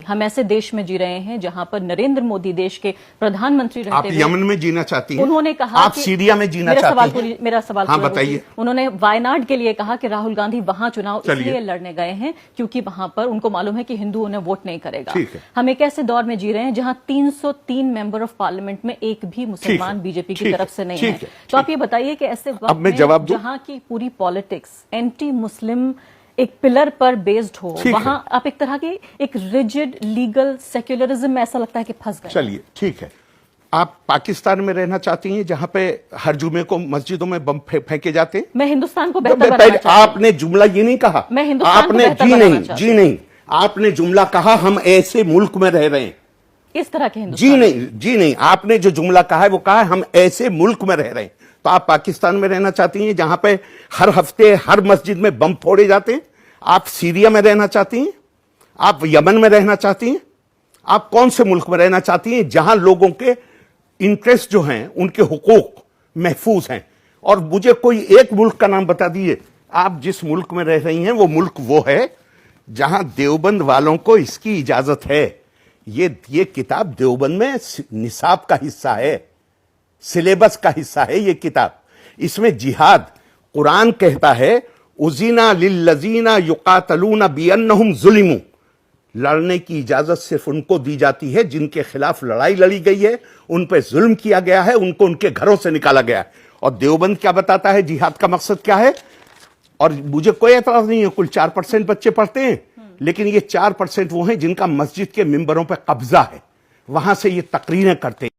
ہم ایسے دیش میں جی رہے ہیں جہاں پر نریندر مودی دیش کے پردھان منتری رہتے آپ یمن میں جینا چاہتی ہیں؟ انہوں نے کہا آپ سیریا میں جینا چاہتی ہیں؟ میرا سوال ہاں بتائیے۔ انہوں نے وائناڈ کے لیے کہا کہ راہل گاندھی وہاں چناؤ اس لیے لڑنے گئے ہیں کیونکہ وہاں پر ان کو معلوم ہے کہ ہندو انہیں ووٹ نہیں کرے گا۔ ہم ایک ایسے دور میں جی رہے ہیں جہاں 303 ممبر آف پارلیمنٹ میں ایک بھی مسلمان بی جے پی کی طرف سے نہیں ہے، تو آپ یہ بتائیے کہ ایسے وقت میں جہاں کی پوری پالیٹکس اینٹی مسلم ایک پلر پر بیسڈ ہو، وہاں آپ ایک طرح کی ایک ریجڈ لیگل سیکولرزم میں ایسا لگتا ہے کہ پھنس گئے۔ چلیے ٹھیک ہے، آپ پاکستان میں رہنا چاہتی ہیں جہاں پہ ہر جمعے کو مسجدوں میں بم پھینکے جاتے ہیں؟ میں ہندوستان کو بہتر بنانا چاہتی ہوں۔ آپ نے جملہ یہ نہیں کہا، میں ہندوستان کو بہتر بنانا چاہتی ہوں۔ جی نہیں، آپ نے جملہ کہا ہم ایسے ملک میں رہ رہے ہیں، اس طرح کے ہندوستان۔ جی نہیں، آپ نے جو جملہ کہا ہے وہ کہا ہے ہم ایسے ملک میں رہ رہے ہیں۔ تو آپ پاکستان میں رہنا چاہتی ہیں جہاں پہ ہر ہفتے ہر مسجد میں بم پھوڑے جاتے ہیں؟ آپ سیریا میں رہنا چاہتی ہیں؟ آپ یمن میں رہنا چاہتی ہیں؟ آپ کون سے ملک میں رہنا چاہتی ہیں جہاں لوگوں کے انٹرسٹ جو ہیں، ان کے حقوق محفوظ ہیں؟ اور مجھے کوئی ایک ملک کا نام بتا دیجیے، آپ جس ملک میں رہ رہی ہیں وہ ملک وہ ہے جہاں دیوبند والوں کو اس کی اجازت ہے۔ یہ کتاب دیوبند میں نصاب کا حصہ ہے، سلیبس کا حصہ ہے یہ کتاب۔ اس میں جہاد، قرآن کہتا ہے اذن للذین یقاتلون بانہم ظلموا، لڑنے کی اجازت صرف ان کو دی جاتی ہے جن کے خلاف لڑائی لڑی گئی ہے، ان پہ ظلم کیا گیا ہے، ان کو ان کے گھروں سے نکالا گیا ہے۔ اور دیوبند کیا بتاتا ہے جہاد کا مقصد کیا ہے؟ اور مجھے کوئی اعتراض نہیں ہے، کل 4% بچے پڑھتے ہیں، لیکن یہ 4% وہ ہیں جن کا مسجد کے ممبروں پہ قبضہ ہے، وہاں سے یہ تقریریں کرتے ہیں۔